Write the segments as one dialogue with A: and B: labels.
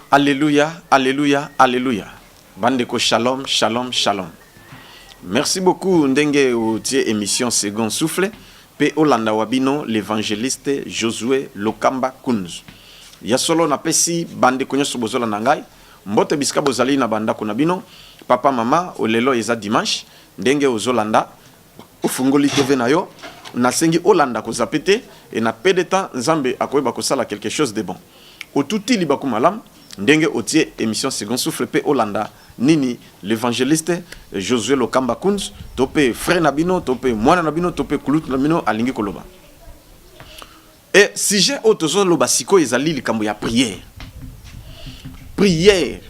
A: Alléluia, alléluia, alléluia. Bandeko shalom, shalom, shalom. Merci beaucoup ndenge outie émission Second Souffle. Pe Olanda Wabino, l'évangéliste Josué Lokamba Kunz. Ya solo na pesi bandeko nyoso bozola nangai. Mbote biska bozali na banda kuna bino. Papa mama olelo eza dimanche. Ndenge ozolanda. Ufungoli TV na yo. Nasengi Olanda kozapete. Et na peu de temps Nzambe akoyeba kosala quelque chose de bon. Otuti libaku malam. Ndenge otie émission Second Souffle pe Olanda nini l'évangéliste Josué Lokamba Kunz tope frère nabino tope mwana nabino tope kulut nabino alingi koloba. Et sujet otozo loba siko ezali likambo ya prière. Prière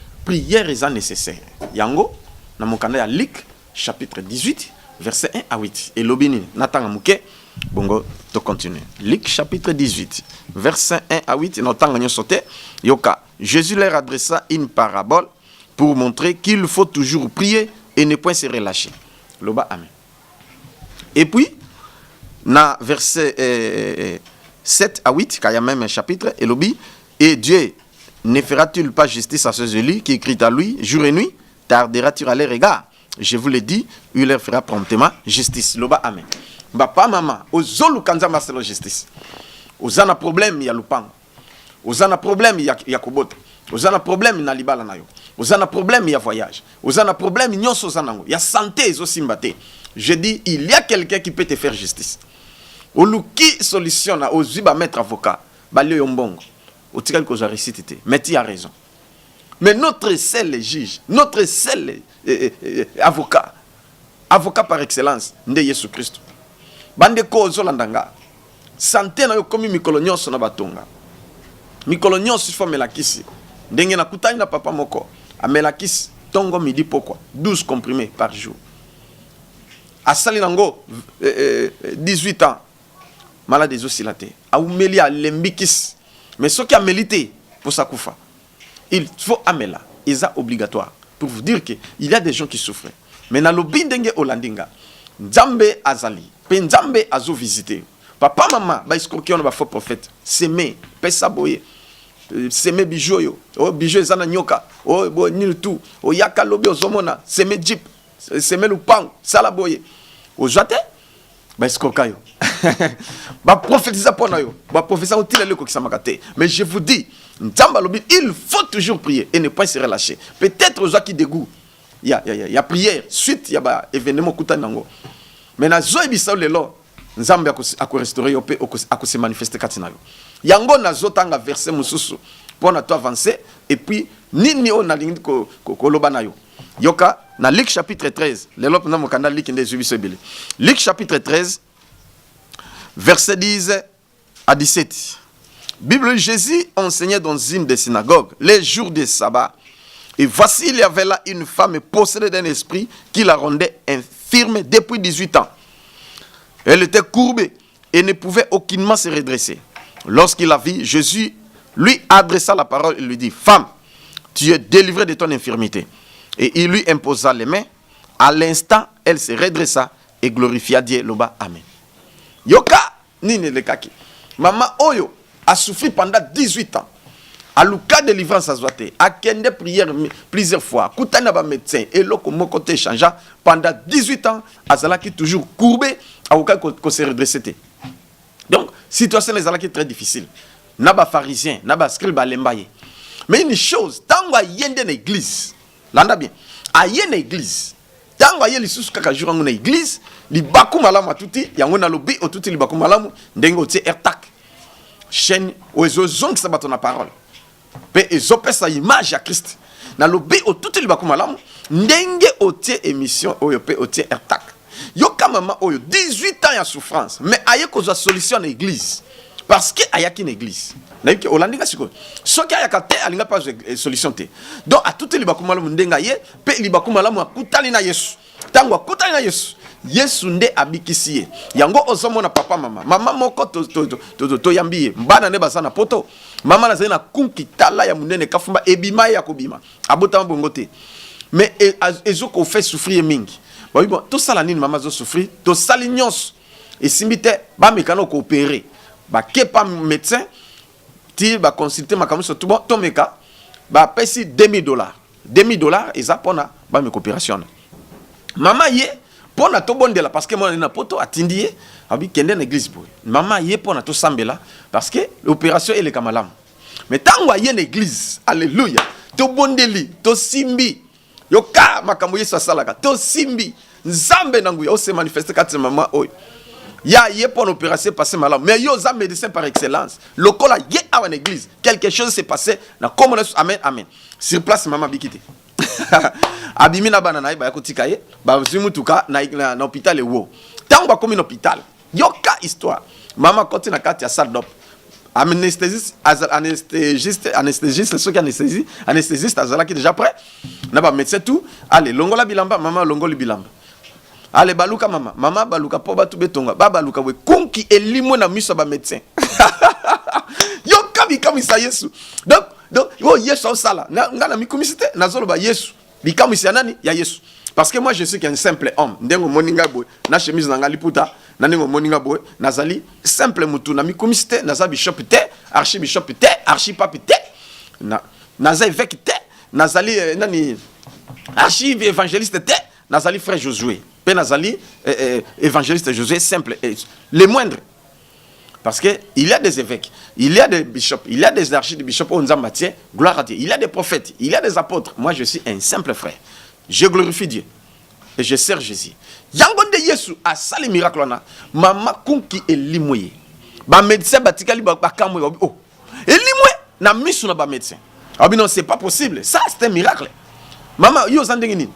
A: est nécessaire. Yango na mokanda ya Luc chapitre 18 verset 1 à 8 et lobini natanga muke bongo to continue. Luc chapitre 18 verset 1 à 8 notanga nyo sote yoka. Jésus leur adressa une parabole pour montrer qu'il faut toujours prier et ne point se relâcher. Loba amen. Et puis, na verset 7 à 8, car il y a même un chapitre, et lobi, et Dieu ne fera-t-il pas justice à ceux élus qui crient à lui jour et nuit? Tardera-t-il à les regards? Je vous l'ai dit, il leur fera promptement justice. Loba amen. Papa, maman, ozolu kanza maselo justice. Ozana problème, il y a lupango. Ozana problème, il y a kobota. Ozana problème, il y a libala nayo. Ozana problème, il y a voyage. Ozana problème, il y a sozanango. Il y a santé, il y a je dis, il y a quelqu'un qui peut te faire justice. Oluki solution na oziba mettre avocat. Balio yombongo. Otikal ko za récité. Mais tu as raison. Mais notre seul juge, notre seul avocat, avocat par excellence, nde Yesu Christ. Bande ko zolandanga. Santé na yo komi mikolo nyonso na batonga. Mikolo nyonso ifo melakisi. Ndenge na kutani na papa moko. Amelakisi tongo midi pokwa. 12 comprimés par jour. Asali nango 18 ans. Malade des oscillate. Aumeli a lembikis. Mais ce qui a mélité pour sa koufa. Il faut amela. C'est obligatoire. Pour vous dire qu'il y a des gens qui souffrent. Mais na lobindenge olandinga. Nzambe azali. Pe nzambe azo visiter. Papa maman ba iskoki on ba faux prophète. S'aimer. Pesa boye. S'aimer bijou yo. Oh bijou ezana nyoka. Oh bo nil tout. Oh yaka lobi ozomona. S'aimer jeep. S'aimer lupang. Sala boye. O jate ba iskoka yo. Ba prophétiser pour na yo. Ba prophétiser utile le ko kisamakate. Mais je vous dis, nzamba lobi, il faut toujours prier et ne pas se relâcher. Peut-être aux gens qui dégoûtent. Il y a prière. Suite il y a événement kutanango. Mais na zo ebisa lelo. Nzambe ako restaurer yo pe ako se manifester katina yo. Yango na zotanga verset mususu pour na to avancer et puis nini on a lingi ko loba na yo. Yoka na Luc chapitre 13. Lelo pena mokanda Luc nde zubiso ebele. Luc chapitre 13 verset 10 à 17. Bible Jésus enseignait dans une des synagogues les jours de sabbat. Et voici il y avait là une femme possédée d'un esprit qui la rendait infirme depuis 18 ans. Elle était courbée et ne pouvait aucunement se redresser. Lorsqu'il la vit, Jésus lui adressa la parole et lui dit, femme, tu es délivrée de ton infirmité. Et il lui imposa les mains. À l'instant, elle se redressa et glorifia Dieu. Loba, amen. Yoka, nini le kaki. Maman Oyo a souffert pendant 18 ans. A l'ouka délivrance à Zoate. A kende prière plusieurs fois. Koutana ba médecin. Et loko mokote changea. Pendant 18 ans, Azala qui toujours courbé. A ouka ko se redressé. Donc, situation les Azala qui est très difficile. Naba pharisien, naba scribe lembaye. Mais une chose, tant que y a une église, l'anda bien. A y a une église. Tant que y a les sous kaka jour en église, li baku malamu atuti, yangona lobi otuti li baku malamu, ndengo tie ertak. Chaîne ozo zong sabato na parole. Pe ezope sa image à Christ. Na lobi otuti li baku malamu, ndenge otie émission oyo pe otie ertak. Yo kamama oyo 18 ans ya souffrance, mais aye ko solution na église. Parce que aya ki na église. Na yiki olandinga siko. Soki aya ka te alinga pas solution te. Donc a tuti li baku malamu ndenga ye, pe li baku malamu akutali na Yesu. Tango akutali na Yesu. Yesu nde abikisi ye. Yango ozomona papa mama. Mama moko to yambiye. Mbana ne basana poto. Mama na zena kunki tala ya munene kafumba ebima ya kobima. Abota mbongote. Mais ezoko fait souffrir mingi. Bon, tout ça la nini maman zo souffrir. To sali nyos. Et simbite ba mekano coopérer. Ba kepa médecin ti ba consulter makamu surtout bon tomeka bah pesi $2000. $2000 et ça pour na ba me coopération. Maman yé pour na to bondela parce que moi na poto atindi abi kende na église boy. Maman yé pour na to sambela parce que l'opération elle est kamalam. Mais tant wa yé na église, alléluia. To bondeli, to simbi. Yoka makambo yesu asalaka, to simbi. Nzambe nangu yo se manifester kati maman oy. Ya yé pour l'opération passé malam. Mais yo za médecin par excellence. Lokola yé à une église. Quelque chose s'est passé na comme amen amen. Sur place maman bikité. Abimi na bana na ba kotika ye ba zimu tuka na hôpital wo tango ba komi na hôpital yoka histoire mama koti na kati ya salle d'op anesthésiste ceux qui anesthésiste azala qui déjà prêt na ba médecin tout allez longola bilamba mama longoli bilamba allez baluka mama baluka po batu betonga ba baluka we konki elimo na miso ba médecin yoka bikami sa Yesu donc yo Yesu sala ngana mikumisite nazolo ba Yesu bikami nani ya Yesu parce que moi je suis qu'un simple homme ndengo moninga boy na chemise na ngali puta na ndengo moninga boy nazali simple mutu na mikumisite naza bishop te archibishop te archipape te naza évêque te nazali nani archive évangéliste te nazali frère Josué pe nazali évangéliste Josué simple les moindres. Parce qu'il y a des évêques, il y a des bishops, il y a des archibishops, gloire à Dieu. Il y a des prophètes, il y a des apôtres. Moi, je suis un simple frère. Je glorifie Dieu. Et je sers Jésus. Yangonde Yesu a sali miracle. Maman kunki elimouye. Ba médecin batikali ba kamwe. Oh. Elimouye na misu na ba médecin. Ah non, c'est pas possible. Ça, c'est un miracle. Maman, yo zandengini.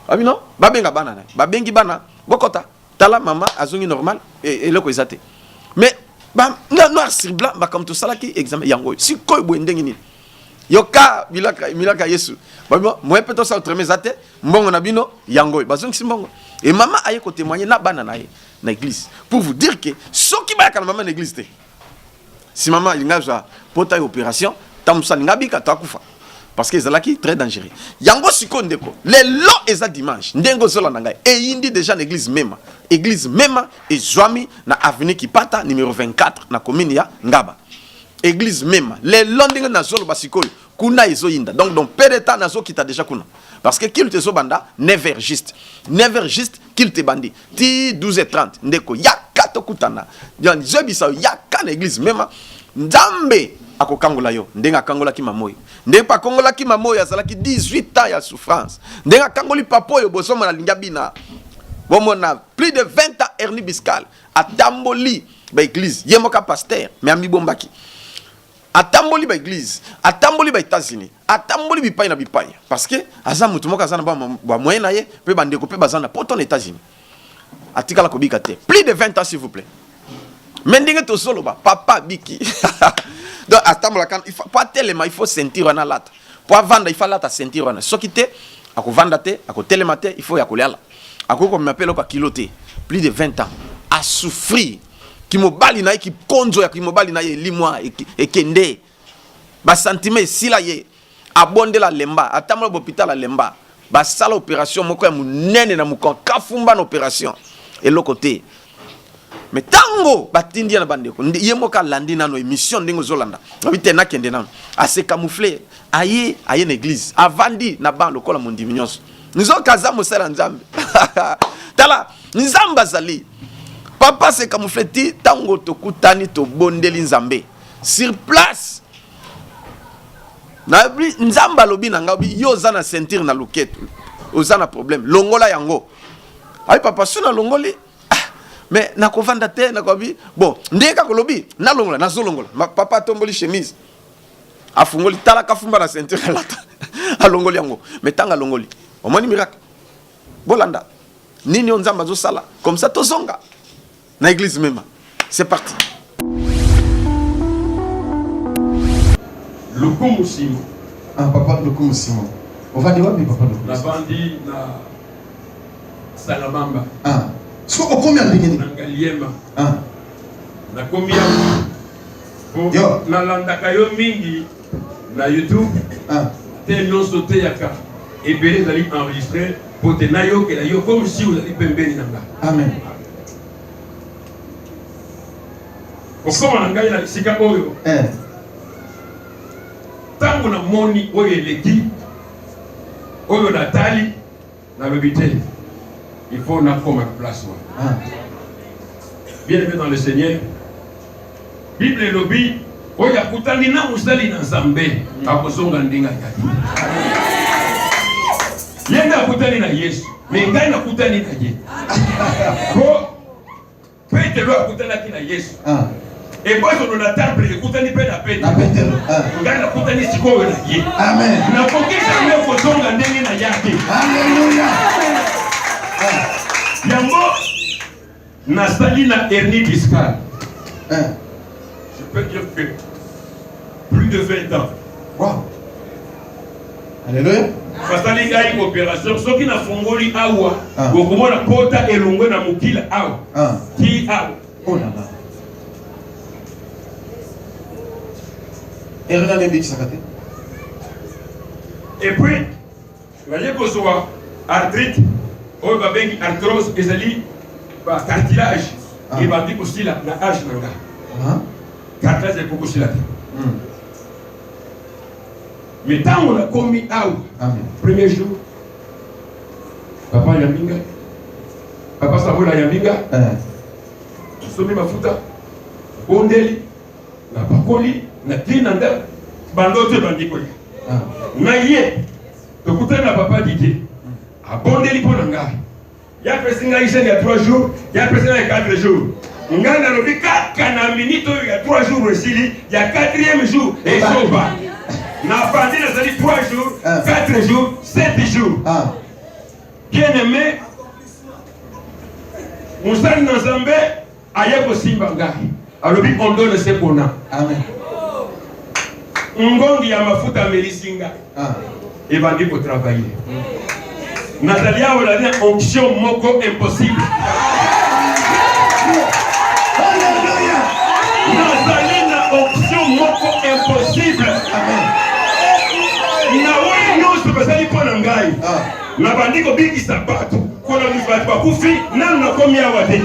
A: Ah non, ba benga banana. Ba bengi bana. Bokota. Tala maman azongi normal et le ko ezate. Mais bah noir sur blanc bah comme tout ça là qui examen yango si koy bo ndengini yoka milaka Yesu bah moi peut-être ça autrement zate mbongo na bino yango bazong si mbongo et maman aye ko témoigner na bana na église pour vous dire que ceux qui ba kana maman na église te si maman il ngaza pota opération tamsa ngabika takufa parce que ezalaki très dangereux yango sikondeko les lots eza dimanche ndengo zola nanga et indi déjà l'église même et zwami na avenue Kipata numéro 24 na commune ya Ngaba église même les lots ndenge na zolo basikoyo kuna ezoyinda donc pereta na zo kita déjà kuna parce que kilte zo banda 9h juste kilte bandi ti 12h30 ndeko yakato kutana donc zobisa yaka na église même nzambe akokangola yo ndenga kangola ki mamoyo ndenga pa kangola ki mamoyo azalaki 18 ans ya souffrance ndenga kangoli papo yo bosomo na lingabina bomona plus de 20 ans hernie discale atamboli ba église yemoka pasteur mais ami bombaki atamboli ba église atamboli ba États-Unis atamboli bipai na bipai parce que aza mutu moka azana ba moyen na ye pe bandeko pe bazana poto na États-Unis atikala kobika te plus de 20 ans s'il vous plaît mendinge to solo ba papa biki donc atambola kan il faut pas tellement il faut sentir na lata pour vendre il faut lata sentir na sokite ako vanda te ako telema te il faut ya kolela ako ko m'appelle ko kiloté plus de 20 ans à souffrir qui mobali na ki konzo ya ki mobali na ye limwa et kende ba sentiment sila ye abonde la lemba atambola hôpital la lemba ba sala opération moko ya munene na mukon kafumba na opération et l'autre côté. Mais tango batindi na bandeko yemoka landi nano émission ndingo zolanda abite na kende nano assez camouflé aye na église avandi na ban lokola mondimi nyonso nizo kaza mosala nzambe tala nzamba zali papa se camouflé ti tango tokutani to bondeli nzambe sur place na nzamba lobi na ngabi yo za na sentir na loketo ozana problème longola yango ay papa suna longoli mais na kovanda te na kobi bon ndeka kolobi na longola na zolongola papa tomboli chemise afungoli tala kafumba na ceinture lata alongoli yango mais tanga longoli omoni miracle bolanda nini onzamba zo sala comme ça tozonga na église même c'est parti
B: Lokumu Simon
C: papa Lokumu Simon on va dire oui papa Lokumu
B: na bandi na Salabamba
C: so combien de
B: na Ngaliema na combien
C: yo
B: na landaka yo mingi na YouTube te nyonso te yaka ebele zali enregistré pour te na yo que la yo comme si vous allez pembeni nanga
C: amen
B: pour comment nanga ila sika oyo tango na moni oyo eleki oyo natali na lobité il faut na comme place bien aimé dans le Seigneur Bible et lobby oyo akutani na musali na Nzambe akozonga ndinga yaki yenda akutani na Yesu mais ngai nakutani na ye ko Petero akutanaki na Yesu et moi je na temple ekutani pe na Petero ngai nakutani sikoyo na ye amen nakoki jamais kozonga ndenge na yaki alléluia yango nasali na hernie discale je peux dire que plus de 20 ans
C: wow alléluia
B: basali ngai opération soki na fongoli awa bokomona pota elongwe na mokila awa ki awa
C: oh là là erreur na mbiki sakate
B: et puis naye kozwa arthrite oyo babengi arthrose ezali ba cartilage ebandi kosila na age na nga cartilage ekokosila te mais ntango nakomi awa premier jour papa yambinga papa sabola yambinga somi mafuta bondeli na bakoli na tina nda bandoto ebandi kolia na ye tokutani na papa Didier abondeli mpo na ngai yapesi ngai chaîne ya 3 jours yapesi ngai 4 jours ngai nalobi kaka na minute oyo ya 3 jours esili ya 4e jour ezoba na bandi nazali 3 jours 4 jours 7 jours bien aimé musali na Nzambe aye kosimba ngai alobi on donne ce qu'on a amen ngongi ya mafuta amelisi ngai ebandi kotravailler nazali awa nazali na onction moko impossible nazali na onction moko impossible na oyo nyonso bazali mpo na ngai nabandi kobikisa bato kona bato bakufi nanu nakomi awa te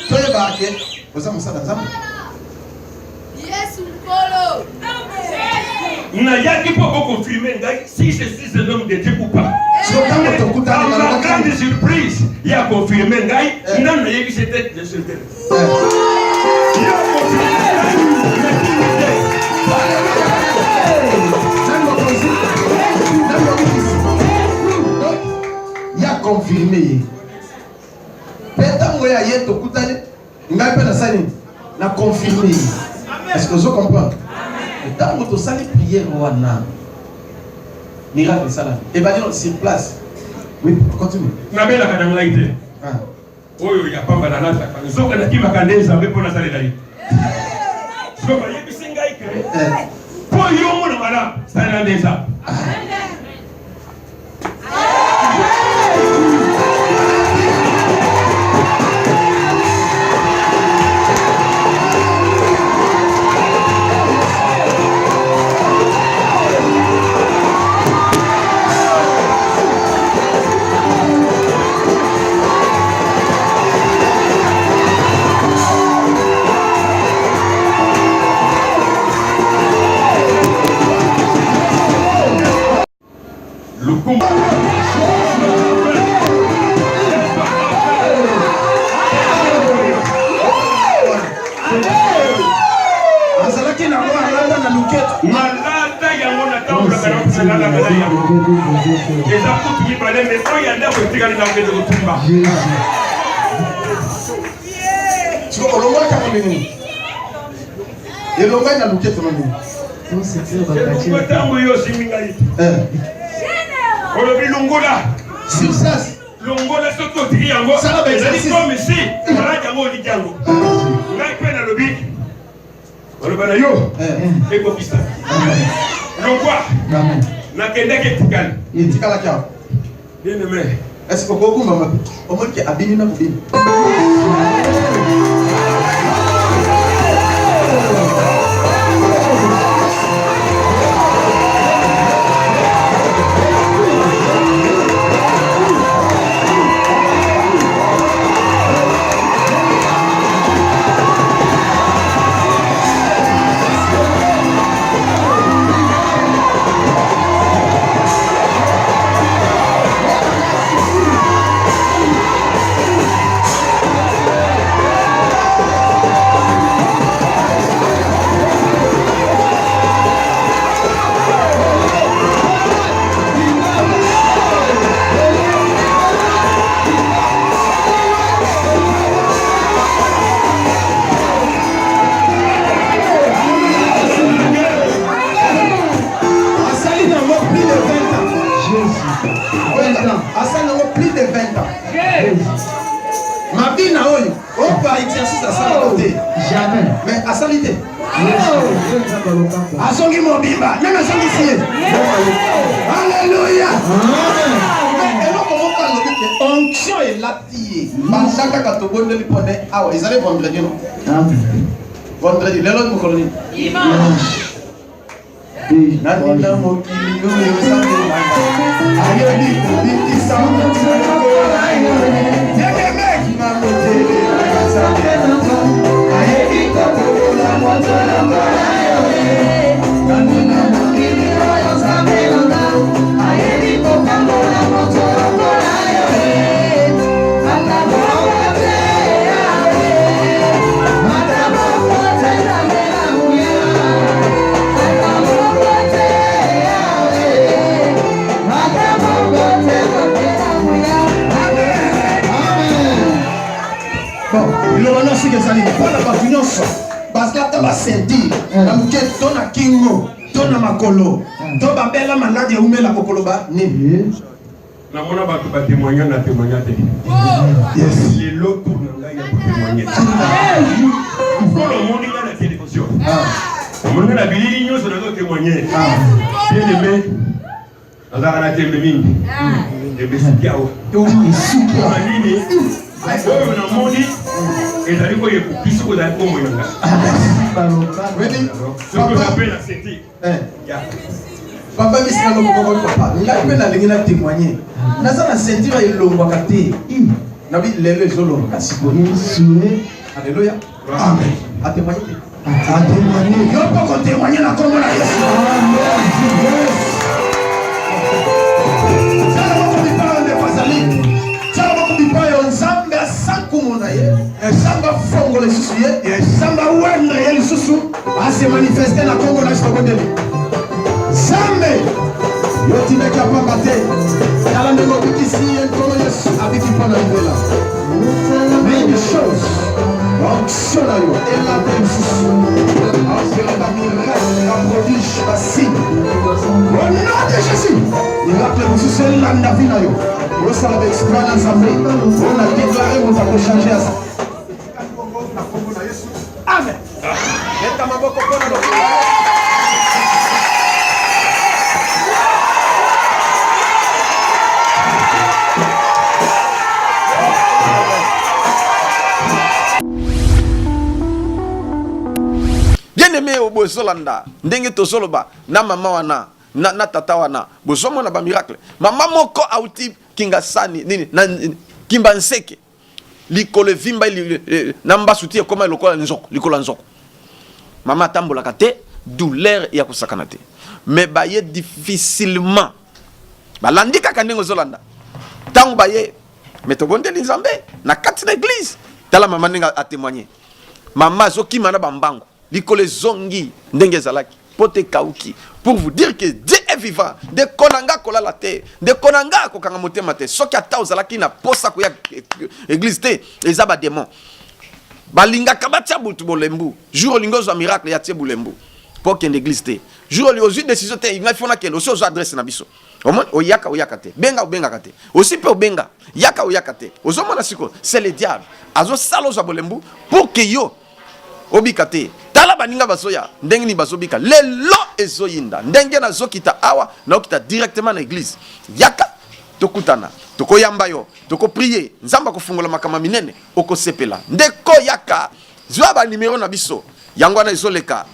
C: toyebake oza mosala Nzambe
D: Yesu mkolo
B: nayaki mpo koconfirme ngai si je suis un homme de Dieu ou pas la grande surprise ya confirme ngai nanu nayebi c'était je suis tel
C: ya confirmé petango ya ye tokutani ngai mpe nasali na confirmé est-ce que vous comprenez ntango tosali prière wana miracle esala ebandi sur place oui continue
B: nabelaka na ngai te oyo ya pamba nalataka nzoka nakimaka nde Nzambe mpo nasalela ye so bayebisi ngai ke mpo yo mona malamu salela nde Nzambe longola soki otiki yango ezali comme si maladi yango oliki yango ngai mpe nalobi oloba na yo ekokisa lokwa nakendeki etikali
C: etikalaki awa
B: bien aimé
C: est-ce que okokumbama omoni ke abini na kobini Azongi mobimba. Nana azongi siye. Alléluia. Mais eloko moko alobi ke onction elati. Basaka katobonde lipone awa. Ils allaient vendredi non? Vendredi. Lelo mokolo ni. Dimanche. Nadina mokili yo sambe. Ayeli biki sambe. Yeke meki na motele sambe. Ayeli ko la motele sambe. Nadina mokili yo sambe. Ayeli ko la motele sambe. Il que ça n'est pas la confiance parce que tu vas sentir que ton a kingo ton a makolo ton va belle malade et oumé la kokoloba ni
B: na mona ba tu témoigner na témoigner yes les lots tournent là il y a pour témoigner pour le monde il y a la télévision le monde la bilili nyo so na témoigner bien aimé azara na témoigner et besikiao to isukiao nini oyo na moni ezali ko yekupisi ko za ko moyanga
C: ready
B: so ko appelle la cité
C: papa bisika lo ko papa ngai pe na lingi na témoigner naza na sentir elongwa kate na bi lelo ezolo kasiko alléluia amen a témoigner yo pas ko témoigner na kombo na Yesu amen ça va ko bi parler de Pasalik Samba sakumuna ye samba fongo le susu ye samba wendre ye le susu a se manifester na Congo na Stokondeli Sambe yo tine kapamba te yala ndeko bikisi ye kono Yesu abiki pona libela mais une chose onction na yo et la même susu a faire la miracle la prodige la signe au nom de Jésus miracle susu landa vina yo on s'en avec expérience on a déclaré qu'on va changer à ça. Amen.
A: Bien aimé au Bozolanda, ndenge tozoloba na mama wana na tata wana bozomo na ba miracle mama moko auti kingasani nini na kimbanseke likolo vimba namba suti koma lokola nzoko likola nzoko mama tambola kate douleur ya kusakana te mais baye difficilement balandika kandengo zolanda tango baye metobonde nzambe na kati na église tala mama ninga a témoigner mama zokima na bambango likolo zongi ndenge zalaki pote kauki pour vous dire que Dieu est vivant. De konanga kola la terre, de konanga ko kanga motema te. Soki ata ozalaki na posa ko ya église te, ezaba démon. Balinga kabatia butu bolembu. Jour lingo zo miracle ya tie bolembu. Pour qu'en église te. Jour li ozu décision te, il faut na kende aussi ozo adresse na biso. Oyaka te. Benga ou benga kate. Aussi pe benga. Oyaka te. Ozo mona siko, c'est le diable. Azo salo zo bolembu pour que yo obikate. Tala baninga basoya ndenge ni bazobika lelo ezoyinda ndenge na zokita awa na okita directement na église yaka tokutana tokoyamba yo toko prier nzamba kofungola makama minene okosepela ndeko yaka zwa ba numéro na biso yango na ezoleka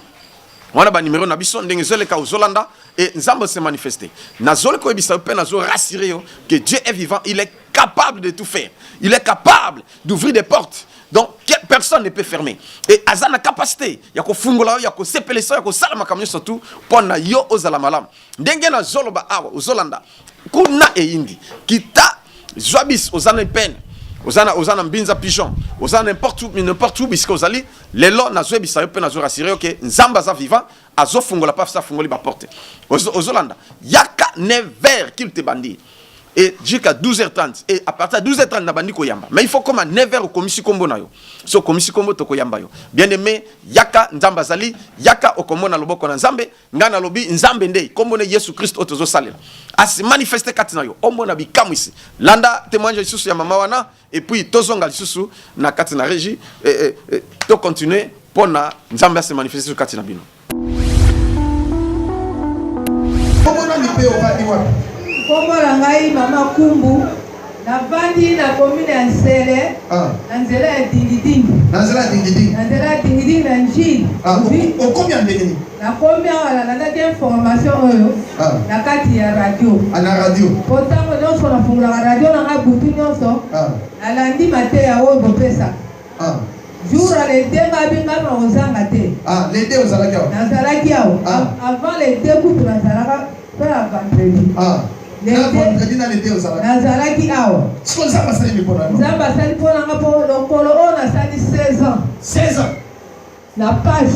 A: wana ba numéro na biso ndenge ezoleka ozolanda et nzamba se manifester na zoleko ebisa pe na zo rassurer yo que Dieu est vivant, il est capable de tout faire, il est capable d'ouvrir des portes. Donc, personne ne peut fermer. Et Azana capacité, ya ko fungola, ya ko sepele so, ya ko salama kamyo surtout pour na yo ozala malam. Ndenge na zoloba awa, ozolanda. Kuna e indi, kita zwabis ozana pen, ozana mbinza pigeon, ozana n'importe où bisko ozali, lelo na zwebisa yo pe na zo rassurer que nzamba za vivant, azo fungola pa sa fungoli ba porte. Ozolanda, yaka never qu'il te bandi. Et jusqu'à 12h30 et à partir de 12h30 na bandi ko yamba mais il faut comme à 9h au komisi kombo na yo so komisi kombo to ko yamba yo bien aimé yaka nzamba zali yaka okombo na loboko na nzambe ngana lobi nzambe ndei kombo na Yesu Christ otozo salela a se manifester katina yo ombo na bikamu ici landa témoignage lisusu ya mama wana et puis tozonga lisusu na katina régie to continuer pona nzambe se manifester sur kati na bino.
C: Comment on peut ovadi wapi?
D: Kombo la ngai mama Kumbu na vandi na commune ya Nsele na nzela ya Dingidingi.
C: Na nzela ya Dingidingi. Na
D: nzela ya Dingidingi na njili.
C: Okomi ya ndenge?
D: Na komi awa na ndaki information oyo na kati ya radio.
C: Na radio.
D: Potango nyonso na fungula radio na ngai butu nyonso. Alandi mateya oyo bopesa. Jour à l'été, babinga na ozanga te.
C: L'été ozalaki awa.
D: Nazalaki awa. Avant l'été kutu nazalaka pela vendredi.
C: Vendredi na l'été ozalaki.
D: Nazalaki awa.
C: Siko nzamba sali mipona no.
D: Nzamba sali pona nga po lokolo o na sali 16 ans.
C: 16 ans.
D: Na page.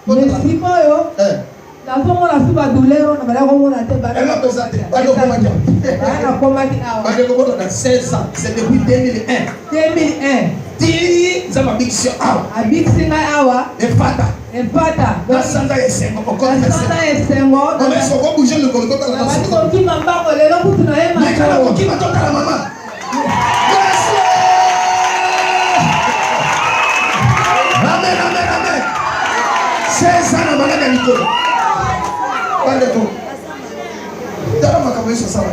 D: Merci moyo. Na fongo na suba douleur na bala ko mona te bala.
C: Elle a présenté. Bala ko
D: komaki awa.
C: Bala ko na 16 ans. C'est depuis 2001.
D: 2001.
C: Ti nzamba bixio awa.
D: Abixi ngai awa.
C: Efata.
D: Na
C: sanda esengo okona
D: sanda esengo.
C: Non mais faut pas bouger le col comme la
D: personne. Na ko ki mambango lelo kutu na yema.
C: Mais kana ko ki matoka la maman. Amen amen amen. 16 ans na bana nikolo. Pande ko. Dara makambo eso sawa.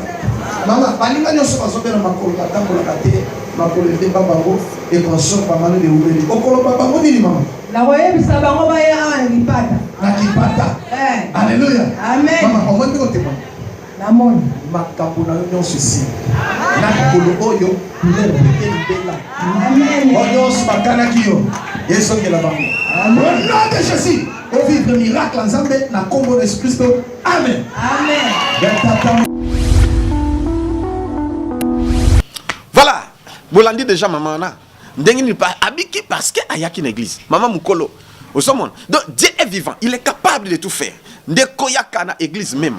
C: Mama, balinga nyoso bazobela makolo batambola kate. Makolo ndemba bango et consort pas mal de ouvrir. Okolo papa mo nini mama?
D: La koyebisa bango baya awa lipata.
C: Na kipata. Alléluia.
D: Amen.
C: Mama, on va te témoigner.
D: Namoni.
C: Makambo na nyonso si. Na kolo oyo couleur bela.
D: Amen.
C: Oyo bakana kiyo. Yeso ke la bango. Amen. Au nom de Jésus, au vivre miracle ensemble na kombo de Christ. Amen.
D: Amen.
A: Voilà. Bolandi déjà maman na. Ndengini pas habiki parce que ayaki une église. Maman mukolo. Au sommet. Donc Dieu est vivant, il est capable de tout faire. Ndeko yaka na église même.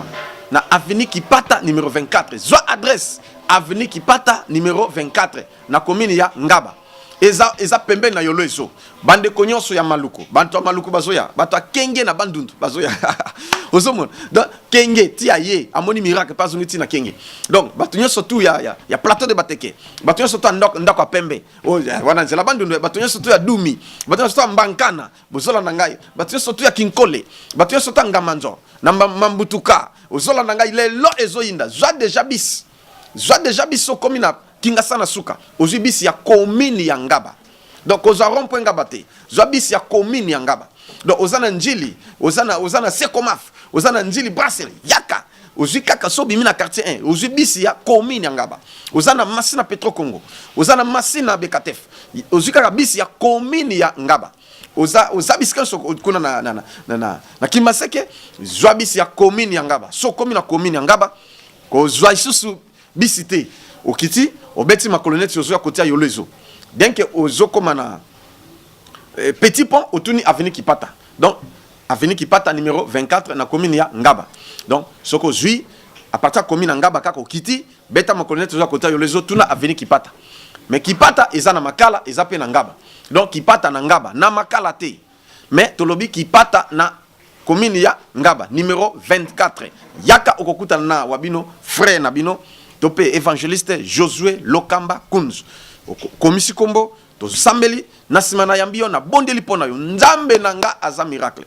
A: Na avenue Kipata numéro 24. Zo adresse avenue Kipata numéro 24 na commune ya Ngaba. Eza pembe na yolo eso. Bande konyonso ya maluko. Banto maluko bazoya. Bato kenge na bandundu bazoya. Osomon. Donc kenge ti aye amoni miracle pas uniti na kenge. Donc bato nyonso tu ya plateau de bateke. Bato nyonso tu ndako a pembe. Oh wana nzela bandundu bato nyonso tu ya dumi. Bato nyonso tu mbankana. Bozola na ngai. Bato nyonso tu ya kinkole. Bato nyonso tu ngamanzo. Na mambutuka. Ozola na ngai lelo ezoyinda. Zwa déjà bis. Zwa déjà biso komina Kingasana suka, ozibisi ya komini ya Ngaba. Donc oza rompo Ngaba te. Zobisi ya komini ya Ngaba. Donc ozana njili, ozana sekomaf, ozana njili brasserie, yaka. Ozikaka sobi mina quartier 1, ozibisi ya komini ya Ngaba. Ozana masina Petro Congo, ozana masina Bekatef. Ozikaka bisi ya komini ya Ngaba. Ozabisi kanso kuna na Kimaseke, zobisi ya komini ya Ngaba. So komini na komini ya Ngaba, ko zoisusu bisite. Okiti obeti ma colonnette ozo côté ya yolezo donc ozo comme na petit pont otuni avenue Kipata, donc avenue Kipata numéro 24 na commune ya Ngaba. Donc soko zui à partir de commune Ngaba kaka okiti beta ma colonnette ozo côté ya yolezo tuna avenue Kipata, mais Kipata eza na makala eza pe na Ngaba. Donc Kipata na Ngaba na makala te, mais tolobi Kipata na commune ya Ngaba numéro 24 yaka okokuta na wabino frère na bino topé évangéliste Josué Lokamba Kunz komisi kombo to sambeli na simana yambio na bondeli pona yo nzambe nanga aza miracle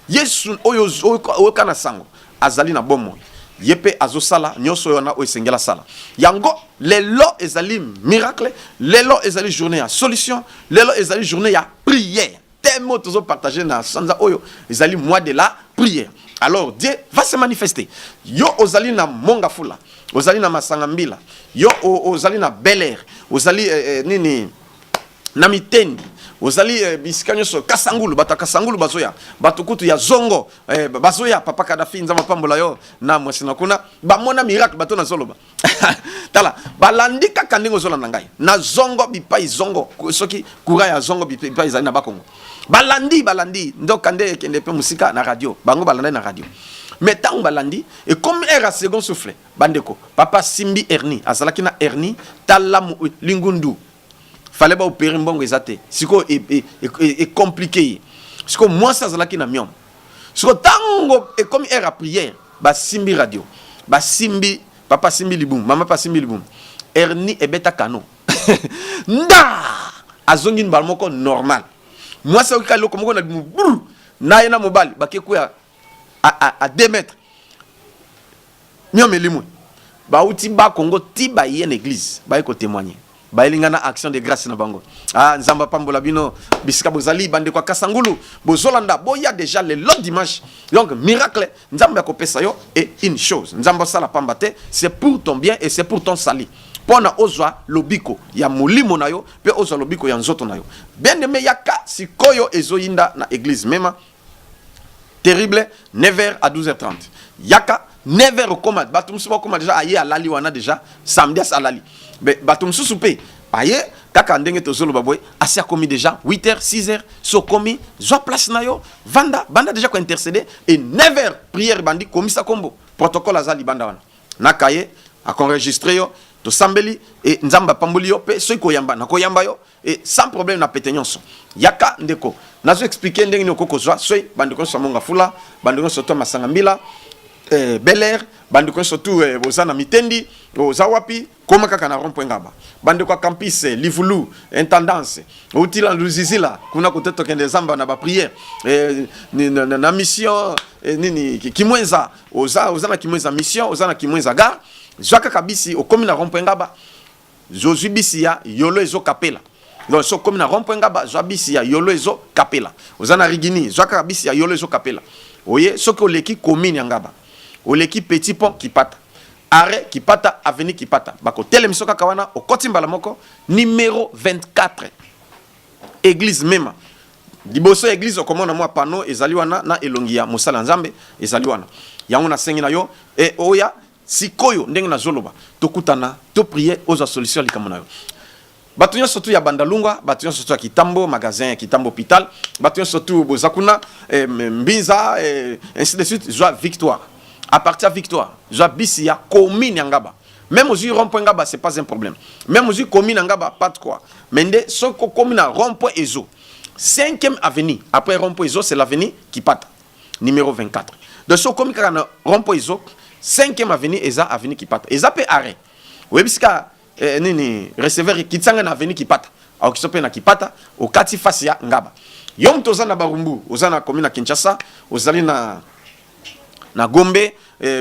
A: Yesu oyo kana sango azali na bomo yepe azosala nyoso yo na o esengela sala yango lelo ezali miracle, lelo ezali journée ya solution, lelo ezali journée ya prière. Tellement tous partager na sanza oyo ezali mois de la prière. Alors Dieu va se manifester. Yo ozali na Mongafula, ozali na Masangambila, yo ozali na Bel Air, ozali nini na Mitendi, ozali biskanyo so Kasangulu, bata Kasangulu bazoya, batukutu ya Zongo, bazoya papa Kadafi nzama pambola yo na mwesina kuna ba mona miracle bato na zoloba. Tala balandika kandingo zola nangai na Zongo bipai Zongo soki kura ya Zongo bipai zali na Bakongo. Balandi ndo kande kende pe musika na radio bango balanda na radio mais tant balandi et comme era second souffle bandeko papa Simbi Erni azalaki na Erni talamu lingundu fallait ba opérer mbongo ezate siko est compliqué siko moi ça azalaki na miom siko tango et comme era prière ba Simbi radio ba Simbi papa Simbi Libum mama papa Simbi Libum Erni ebeta kano nda azongin balmoko normal moi ça ka loko moko na brr na yena mobali bakekuya à 2 mètres nyome limwe ba uti ba Congo ti ba yene église ba ko témoigner ba elingana action de grâce na bango nzamba pambola bino bisika bozali bande kwa kasangulu bozolanda boya déjà le lot dimanche donc miracle nzamba ko pesa yo et une chose nzamba sala pambate c'est pour ton bien et c'est pour ton salut pona ozwa lobiko ya molimo na yo pe ozwa lobiko ya nzoto na yo bien aimé yaka sikoyo ezoyinda na église mema terrible 9h à 12h30 yaka 9h au combat batum suba koma déjà aye alali wana déjà samedi à lali mais batum susupé aye kaka ndenge tozolo baboy asi akomi déjà 8h 6h so komi zo place na yo banda déjà ko intercéder et 9h prière bandi komisa kombo protocole azali banda wana nakaye akonregistré yo to sambeli et nzamba pamboli yo pe soy ko yamba na ko yamba yo et sans problème na pétenyonso yaka ndeko nazo expliquer ndenge ni kokozwa soy bandi ko samonga fula bandi ko soto masanga mbila Bel Air bandi ko surtout bozana mitendi ozawapi koma kaka na rond-point ngaba bandi ko campus livulu intendance utila luzizila kuna koteto kende zamba na ba prière na mission nini kimwenza ozana kimwenza mission ozana kimwenza ga zwaka kabisi okomi na rond-point ngaba Josué bisia yolo ezo kapela donc so komi na rond-point ngaba zwabisia yolo ezo kapela ozana rigini zwaka kabisi yolo ezo kapela oye soko leki commune ngaba oleki petit pont qui pata arrêt qui pata avenue qui pata bako télémission kakawana au kotimbala moko numéro 24 église mema liboso église okomona moi panneau ezali wana na elongia mosala nzambe ezali wana yango na sengi na yo et oya sikoyo ndenge na zoloba tokutana to prier aux solutions likamona yo batunya surtout ya bandalungwa batunya surtout ya kitambo magasin kitambo hôpital batunya surtout bozakuna mbinza ainsi de suite joie victoire à partir de Victoire, j'habite commune Ngaba. Même aux rond-point Ngaba, c'est pas un problème. Même aux commune Ngaba, pas de quoi. Mais ce commune rond-point Ezo, 5e avenue, après rond-point Ezo, c'est l'avenue qui pata, numéro 24. De ce commune rond-point Ezo, 5e avenue, Eza avenue qui pata. Eza pe arrêt. Oui, parce que nini receveur qui tsanga na avenue qui pata. Au qui s'appelle na qui pata, au kati fasia Ngaba. Yom tozana Barumbu, ozana commune Kinshasa, ozali na Gombe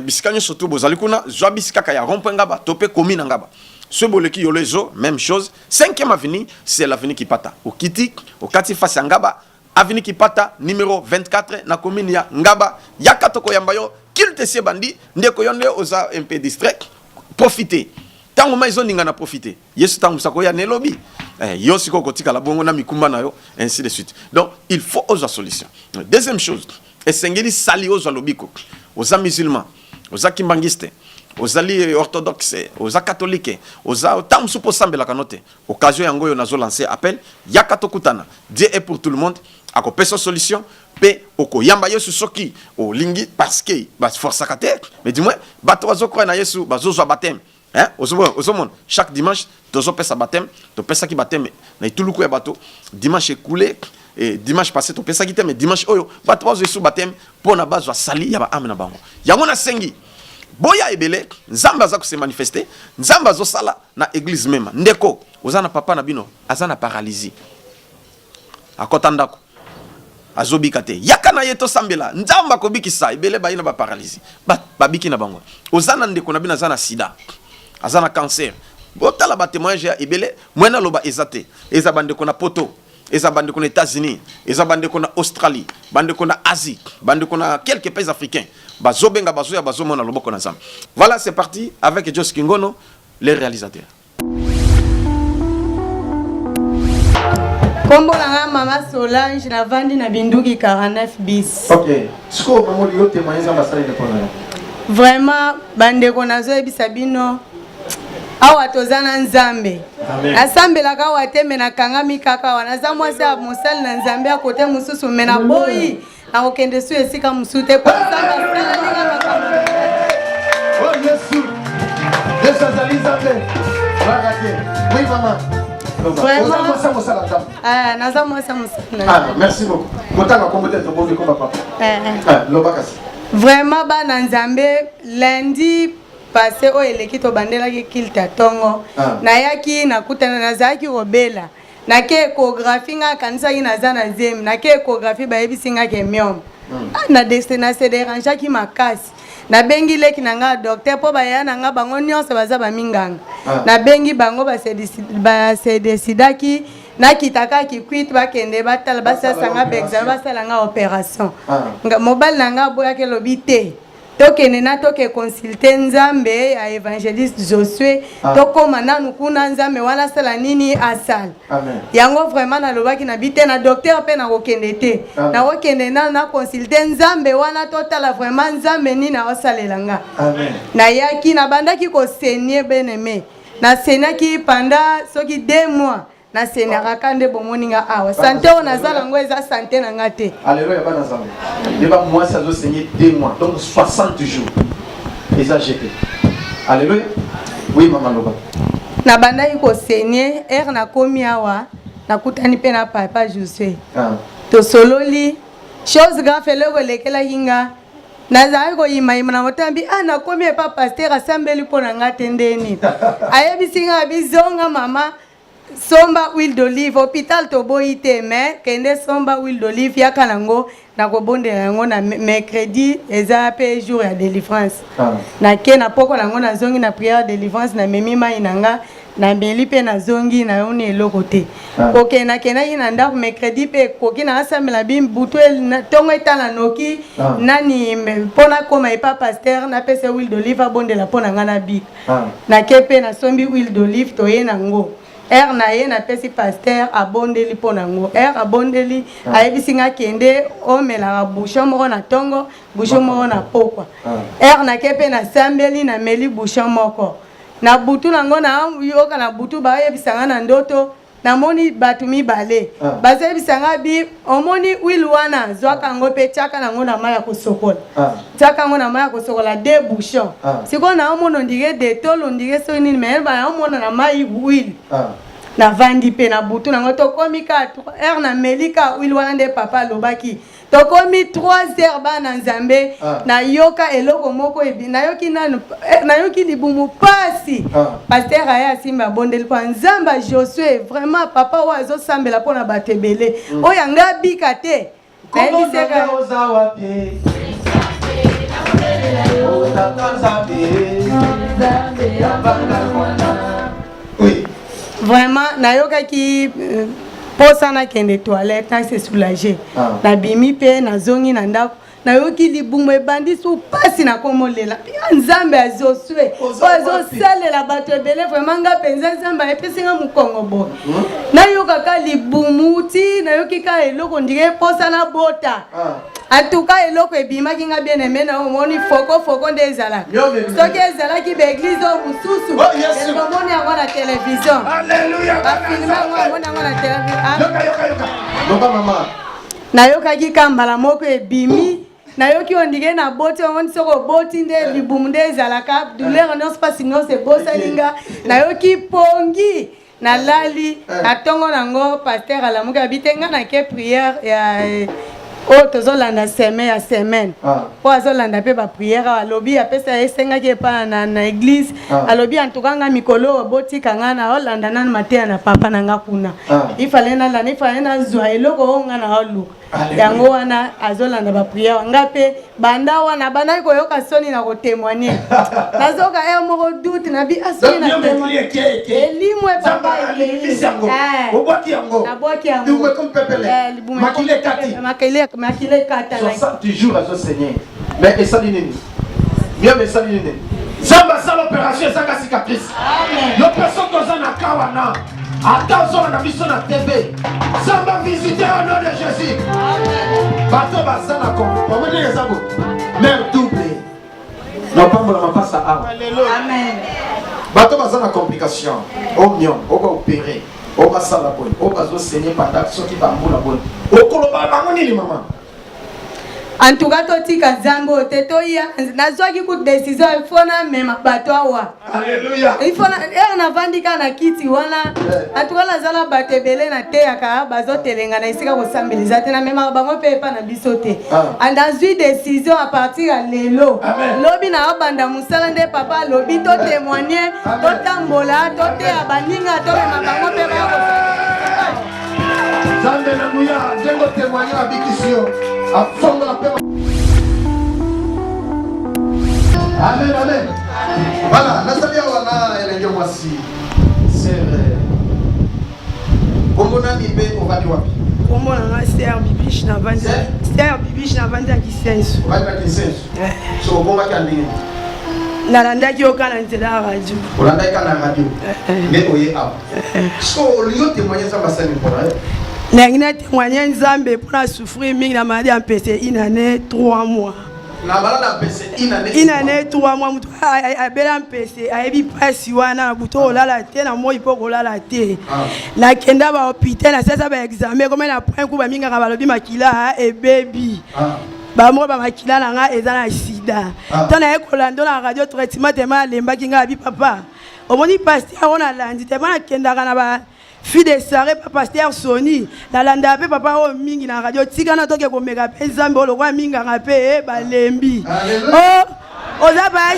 A: bisikanye surtout bozali kuna zwa bisika ka ya rond-point ngaba topé commune ngaba ce boleki yolezo même chose 5e avenue c'est l'avenue qui pata au kiti au kati face ngaba avenue qui pata numéro 24 na commune ya ngaba yakatoko yambayo kilte sie bandi ndeko yonde oza un peu distrait profiter tango maizo ninga na profiter yesu tango sakoya ne lobby yo siko kotika la bongo na mikumba na yo ainsi de suite donc il faut aux solutions deuxième chose et sengeli sali aux lobiko aux musulmans, aux kimbangistes, aux orthodoxes, aux catholiques, aux tam supo sambe la kanote. Occasion yango yo nazo lancer appel yakato kutana. Dieu est pour tout le monde. Ako peso solution pe oko yamba yesu soki o lingi parce que ba force kate mais dis-moi bato wazo kwa na yesu bazo zo baptême hein osomon chaque dimanche tozo pesa baptême to pesa ki baptême na ituluku ya bato dimanche écoulé et dimanche passé to pesa ki te mais dimanche oyo bato wazo yesu baptême pona bazo sali ya ba amena bango yango na sengi boya ebele nzamba za ko se manifester nzamba zo sala na église même ndeko ozana papa na bino azana paralysie akotandako azobika te yakana yeto sambela nzamba ko bikisa ebele ba ina ba paralysie ba biki na bango ozana ndeko na bina zana sida azana cancer botala ba témoignage ya ebele mwena loba ezate eza bande ko na poto eza bande ko na États-Unis eza bande ko na Australie bande ko na Asie bande ko na quelques pays africains bazobenga bazoya bazomona loboko na nzamba. Voilà, c'est parti avec Jos Kingono, les réalisateurs.
E: Kombo langa mama Solange na vandi na binduki 49 bis.
C: OK. Siko maman yo témoigner za basali de pona.
E: Vraiment bande ko nazo ebisa bino awa tozana nzambe.
C: Amen.
E: Asambela ka wateme na kangami kaka wana za mwasi ya mosali na nzambe akote mususu mena boyi. Akokende su esika musute kwa nzamba sala ninga makambo.
C: Oh Yesu. Yesu azali nzambe. Bagate. Oui maman. Merci beaucoup.
E: Vraiment, bana nzambe lundi passé au eleki to bandela ki kilta tongo. Na yaki na kutana na zaki obela. nake échographie nga kanisa ki naza na zemi nake échographie bayebisi nga ke myome na destination se dérange ki makasi na bengi leki na nga docteur po baya na nga bango nyonso baza baminganga na bengi bango ba se décidaki na kitaka ki kwit bakende batala basasa nga examen basala nga opération mobile na nga boya ke lobite tokende na toke consulter nzambe ya évangéliste Josué tokoma nanu kuna nzambe wana sala nini asala yango vraiment nalobaki na bite na docteur pe na kokende te na kokende na consulter nzambe wana totala vraiment nzambe nini aosalela nga na yaki na bandaki kosenye beneme na senaki pendant soki 2 mois na senaka kande bomoninga awa santé on azala ngo eza santé na ngate
C: alléluia bana nzambe deba moi ça doit saigner 2 mois donc 60 jours exagéré alléluia oui maman loba
E: na bandaki ko senye na komi awa na kutani pe na papa Josué to sololi chose grave lego lekela hinga nazali ko yima na motambi na komi pa pasteur asambeli pona ngate ndeni ayebisinga bizonga mama somba huile d'olive hôpital to boite mais kende somba huile d'olive yaka nango na kobondela yango na mercredi eza pe jour ya délivrance na ke na poko nango na zongi na prière délivrance na memi mai nanga na meli pe na zongi na yone eloko te koke na kena ina ndako mercredi pe koki na asambela bim butu tongo etala noki nani pona koma epa pasteur na pese huile d'olive abondela pona ngana bik na ke pe na sombi huile d'olive to ye nango na ye na pesi pasteur abondeli pona ngo abondeli ayebisi nga kende omela bouchon moko na tongo bouchon moko na pokwa na kepe na sambeli na meli bouchon moko na butu nango na yoka na butu ba yebisa nga na ndoto na moni batu mibale bazebisa nga bi omoni huile wana zwaka ngo pe chaka nango na maya kosokola chaka ngo na maya kosokola 2 bouchons siko na omono ndige de tolo ndige so nini mais ba omona na mai huile na vandi pe na butu nango to komika na melika huile wana nde papa lobaki to komi 3 heures ba na nzambe na yoka eloko moko ebi na yoki nanu na yoki libumu pasi pasteur aya simba bondeli pa nzamba Josué vraiment papa wa zo sambela pona batebele oya nga bika te
C: ebiseka ozawa pe oui
E: vraiment na yoka ki posa na kende toilette na se soulager na bimi pe na zongi na ndako na yoki libumu ebandi su pasi na komolela nzambe azoswe azosalela bato ebele vraiment nga penza nzambe epesinga mukongo bo na yoka ka libumu ti na yoki ka eloko ndike posa na bota en tout cas eloko ebimaki nga bien aimé na omoni foko nde ezalaka soki ezalaki baeglise oyo mosusu omoni yango na télévision bafilme yango omoni yango na télévision nayokaki ka mbala moko ebimi nayoki ondike na boti omoni soko oboti nde libumu nde ezalaka douleur nyonso mpasi nyonso ebosalinga nayoki pongi nalali na ntongo nango pasteur alamuki abite nga nake prière ya oyo tozolanda semaine ya semaine po azolanda mpe bapriere alobi apesa esengaki epa na église alobi antukanga mikolo obotika nga na olanda nanu mateya na papa na nga kuna ifale nalanda ifale nazwa eloko oyo nga na oluka yango wana azolanda bapriere nga mpe banda wana bandaki koyoka soni na kotémoigne nazoka moko dute nabi asoni na témoigne elimwe papa
C: obwaki yango
E: nabwaki yango makile kata
C: 60 jours à Seigneur. Mais et ça nini? Bien mais ça nini? Zamba ça l'opération ça ka cicatrice. Amen. Le personne dans un akawana. Attention na biso na TV. Zamba visiter au nom de Jésus. Amen. Bato basana ko. Comment dire ça vous? Mère doublée. Non pas mon passe à. Alléluia. Amen. Bato basana complication. Oignon, on va opérer. On va ça la bonne. On va se saigner pendant ce qui va mourir la bonne. Au coloba bangonini maman.
E: En tout cas totika zango te toya nazwaki ku décision ifona mema bato awa.
C: Alléluia.
E: Ifona na vandika na kiti wana en tout cas nazala batebele na te yaka bazotelenga na isika kosambeliza te na mema bango pe pa na biso te. And azui décision à partir ya lelo. Lobi na banda musala nde papa lobi to témoigner to tambola to te abaninga to mema bango pe ba
C: Zande na Mouya, Djengo témoigner à Bikisio, à fond de la paix. Amen, amen. Voilà, Nasalia Wana, elle est voici. C'est vrai. Comment on a mis au Vadiwapi?
F: Comment on a Stère Bibiche na Vandi? Stère Bibiche na Vandi à Kisensu.
C: Vandi à Kisensu. So, comment on a mis?
F: Nalandaki okana nzela radio.
C: Olandaki na radio. Mais oye a. So, les témoigner ça va ça ni pour elle.
F: Nangina témoigner Nzambe pour la souffrir mingi na maladie en PC une année 3 mois.
C: Na malade en PC
F: une année 3 mois mutu a bela en PC a ebi pasi wana buto olala te na moi ipo olala te. Na kenda ba hôpital na sasa ba examen comme na point ku ba minga ka balobi makila e baby. Ba mo ba makila na nga eza na sida. Tana ekolando na radio traitement tema lemba kinga bi papa. Omoni pasteur on a landi tema kenda kana ba fille de Saré pasteur Sony la landa pe papa o mingi na radio tika toke ko mega pe Nzambe o lokwa minga ngape ba lembi. Oh oza ba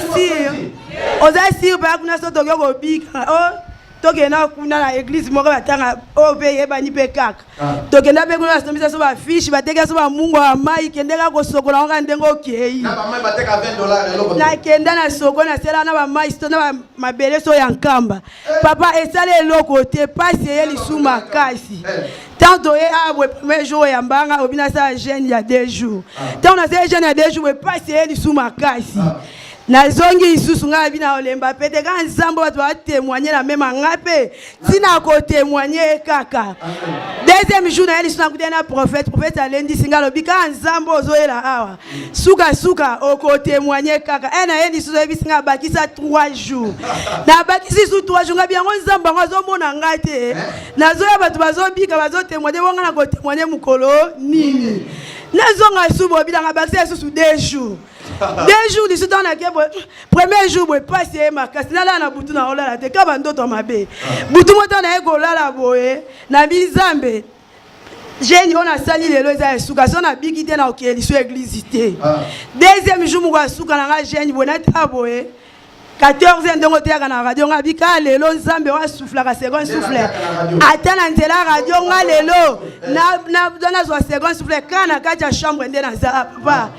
F: sir ba kuna so toke ko bika. Oh toke na kuna na église moko batanga o pe yeba ni pe kaka. Toke na pe kuna so so ba fiche ba teka so ba mungu wa mai kendeka ko sokola nga ndengo kei.
C: Na ba mai ba teka $20 eloko.
F: Na kenda na soko na sela na ba mai sto na ba mabele so ya nkamba. Papa esale eloko te pasi yeli suma kasi. Tant doye a le premier jour ya mbanga obina sa jeune il y a 2 jours. Tant on a sa jeune il y a 2 jours pasi yeli suma kasi. Na zongi isusu nga bina olemba pete ka Nzambo watu wa témoigner la même ngape tina ko témoigner kaka. Deuxième jour na yeli suna kutena prophète alendi singa lobika Nzambo ozoyela awa. Suka o ko témoigner kaka. Na yeli suzo bisinga bakisa 3 jours. Na bakisi sous 3 jours ngabi yango Nzambo ngazo mona ngate. Na zoya batu bazobika bazo témoigner wanga na ko témoigner mukolo nini. Na zonga subo bilanga bakisa sous 2 jours. 2 jours du temps na kebo premier jour boy passer ma kasina la na butu na olala te ka bandoto mabe butu mota na ego lala boye na bizambe jeune on a sali lelo eza esuka so na bigite na okeli so église te deuxième jour mo kwa suka na nga jeune bona ta boye 14 ndongo te kana radio nga bika lelo Nzambe wa souffle ka second souffle atana nzela radio nga lelo na dona zo second souffle kana kaja chambre ndena za papa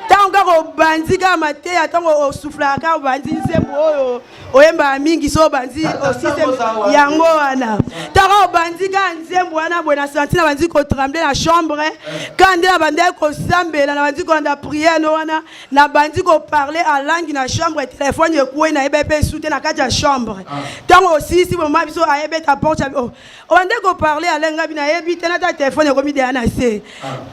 F: tango ko banzika mateya tango o souffla ka banzi nzembo oyo oyemba mingi so banzi o système yango wana tango banzika nzembo wana bona sentina banzi ko trembler na chambre quand na bande ko sambela na banzi ko anda prière no wana na banzi ko parler en langue na chambre téléphone yekuwe na ebebe soute na kati ya chambre tango aussi si mo mabiso ayebe ta porte o bande ko parler en langue bina yebi tena ta téléphone ko mi de ana se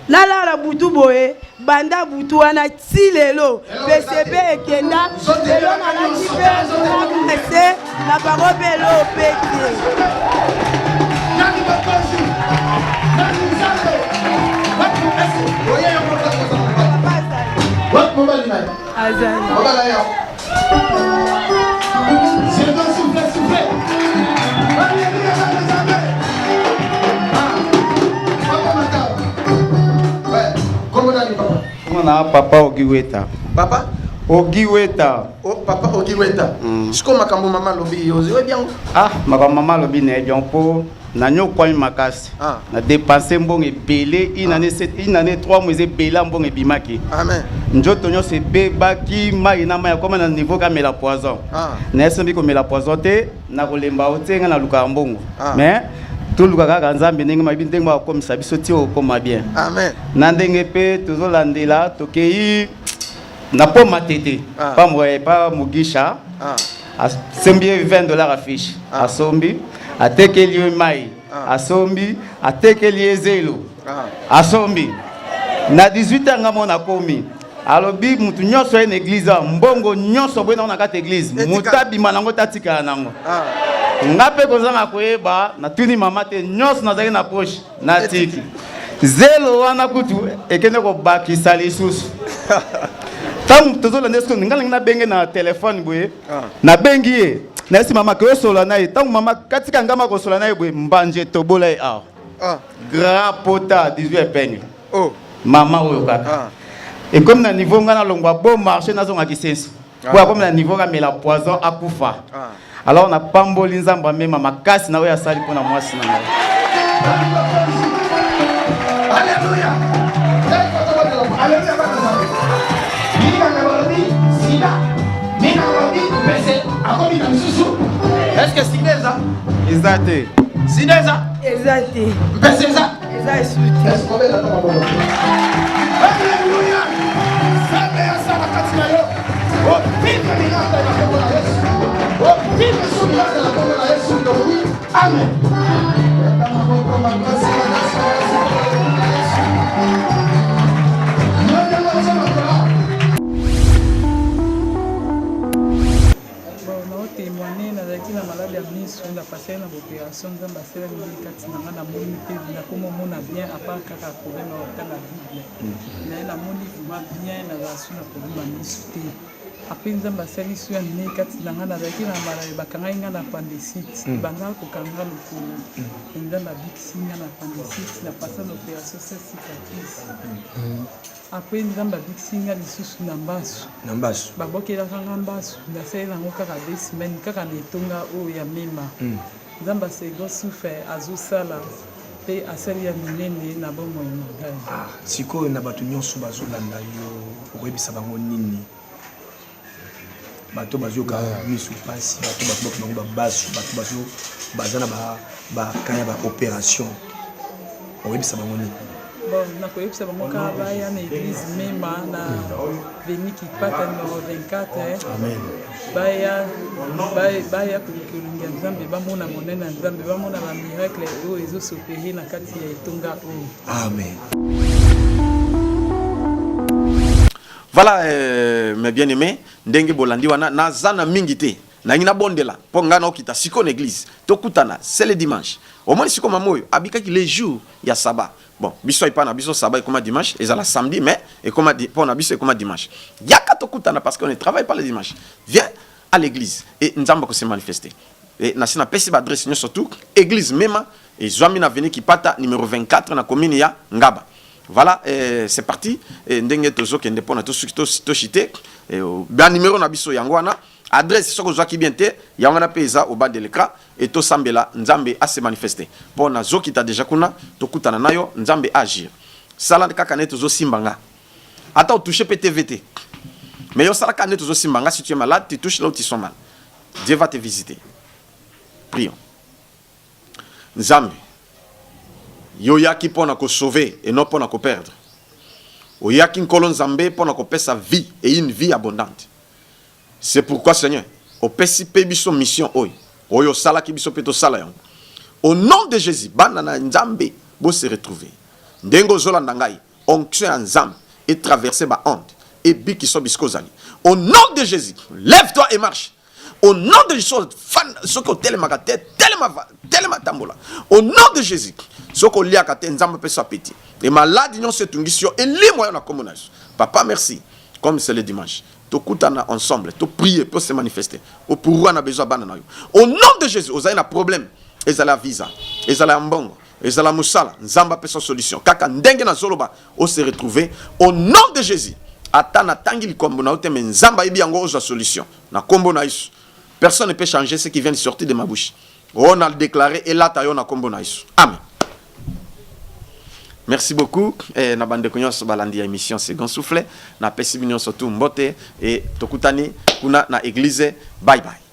F: la butu boye banda butu wana tilelo PCB ekenda lelo na laki pe na parole belo pete
C: nani bakosi nani nzambe watu esi oye yo kwa watu mbali nayo
F: azali
C: mbali nayo c'est donc souffle alléluia nzambe papa mata ouais comment nani papa
G: na papa Ogiweta.
C: Papa
G: Ogiweta.
C: Oh papa Ogiweta. Siko makambo mama lobi yozo bien.
G: Ah, mama lobi ne bien po na nyokwa makasi. Na dépenser mbongo ebele une année 3 mois ebele mbongo ebimaki.
C: Amen.
G: Njoto nyo se bebaki mai na mai comme na niveau ka mela poison. Na esembi ko mela poison te na kolemba otenga na luka mbongo. Mais tout le kaka Nzambe ndenge mabi ndenge ba komisa biso ti okoma bien.
C: Amen.
G: Na ndenge pe tozolandela tokei na po matete pa mugisha asembi $20 affiche asombi atekeli mai asombi atekeli ezelo asombi na 18 ans ngamo na komi alobi mutu nyonso en église mbongo nyonso bwena na kati église mutabima nango tatika nango ngape kozanga koyeba na tuni mama te nyonso nazali na poche na tiki zelo wana kutu ekende ko bakisa lisusu tangu tozolanda esko ngalanga na benge na telefone boye na bengi ye na esi mama ko sola na ye tangu mama katika ngama ko sola na ye boye mbanje tobola ye grand pota 18 peigne mama oyo kaka et comme na niveau ngana longwa bon marché nazonga kisenso kwa comme na niveau ka mela poison akufa alors on a pamboli Nzamba même makasi na oya sali pona mwasi na ngai
C: Alléluia. Alléluia. Est-ce que Sineza?
G: Exacté.
C: Sineza?
F: Exacté.
C: Peseza?
F: Exacté.
C: Alléluia. Amen.
H: témoigner nazalaki na malade ya miso na passer na opération nzambe asalaki kati na nga namoni mpe nakomomona bien apart kaka problème ya kotanga bible naye namoni vraiment bien nazala su na problème ya miso te apres nzambe asali su ya nini kati na nga nazalaki na malade bakangai nga na appendicite bandaka kokanga lokolo nzambe abikisi nga na appendicite na passer na opération sa cicatrice après nzambe abikisi nga lisusu na mbasu babokelaka nga mbasu nasali nango kaka 2 semaines kaka na etonga oyo ya mema nzambe asego sufe azosala mpe asali ya minene na bomoi na ngai
I: sikoyo na bato nyonso bazolanda yo okoyebisa bango nini bato bazoyoka miso mpasi bato bato bango babasu bato baza na bakaya baopération okoyebisa bango nini
H: bon nakoyebisa bango kaka baya na église mema na veni kipata numéro 24 baya kolongia nzambe bamona monene ya nzambe bamona bamiracle oyo ezosopere na kati ya etonga oyo
I: amen.
A: Voilà, mes bien-aimés, ndenge bolandi wana nazana mingi te. Nangina bondela, pongana okita siko l'église. Tokutana, c'est le dimanche. Au moins siko mamoyo, abikaki les jours ya sabbat. Bon, biso ipana biso sabbat et comme dimanche, et ça la samedi mais et comme pour na biso et comme dimanche. Yaka tokutana parce qu'on ne travaille pas le dimanche. Viens à l'église et nzamba ko se manifester. Et nasina pesi ba adresse surtout église mema et Zwamina veni kipata numéro 24 na commune ya Ngaba. Voilà, c'est parti. Ndenge tozo kende pona to chité. Bien numéro na biso yangwana. Adresse soko zwaki bien te yangwana pesa au bas de l'écran et to sambela nzambe a se manifester. Pona zoki ta déjà kuna to kutana nayo nzambe agir. Sala kaka neto zo simbanga. Ata o toucher PTVT. Mais yo sala kaka neto zo simbanga si tu es malade, tu touches là où tu es mal. Dieu va te visiter. Prions. Nzambe yo yaki pona ko sauver et non pona ko perdre. O yaki nkolo nzambe pona ko pesa vie et une vie abondante. C'est pourquoi Seigneur, au pesi pe biso mission oy. Oyo sala ki biso peto sala yango. Au nom de Jésus, banana nzambe bo se retrouver. Ndengo zolanda ngai, onction ya nzambe et traverser ba honte et bi ki so biskozali. Au nom de Jésus, lève-toi et marche. Au nom de Jésus, soko telemaka telema tambola. Au nom de Jésus, soko liaka te nzambe pe so appétit. Et malade non se tungisio et li moyo na komonage. Papa merci, comme c'est le dimanche. Tokutana ensemble, to prier pour se manifester. Au pouvoir na besoin banana yo. Au nom de Jésus, vous avez un problème. Ezala visa, ezala mbongo, ezala musala, nzamba pe son solution. Kaka ndenge na zoloba, on se retrouver au nom de Jésus. Atana tangi likombo na ote men nzamba ibi yango oza solution. Na kombo na Yesu. Personne ne peut changer ce qui vient de sortir de ma bouche. On a déclaré et là tayo na kombo na Yesu. Amen. Merci beaucoup. Et na bande konyo so balandi ya émission Second Soufflet na pesi binyo surtout mbote et tokutani kuna na église. Bye bye.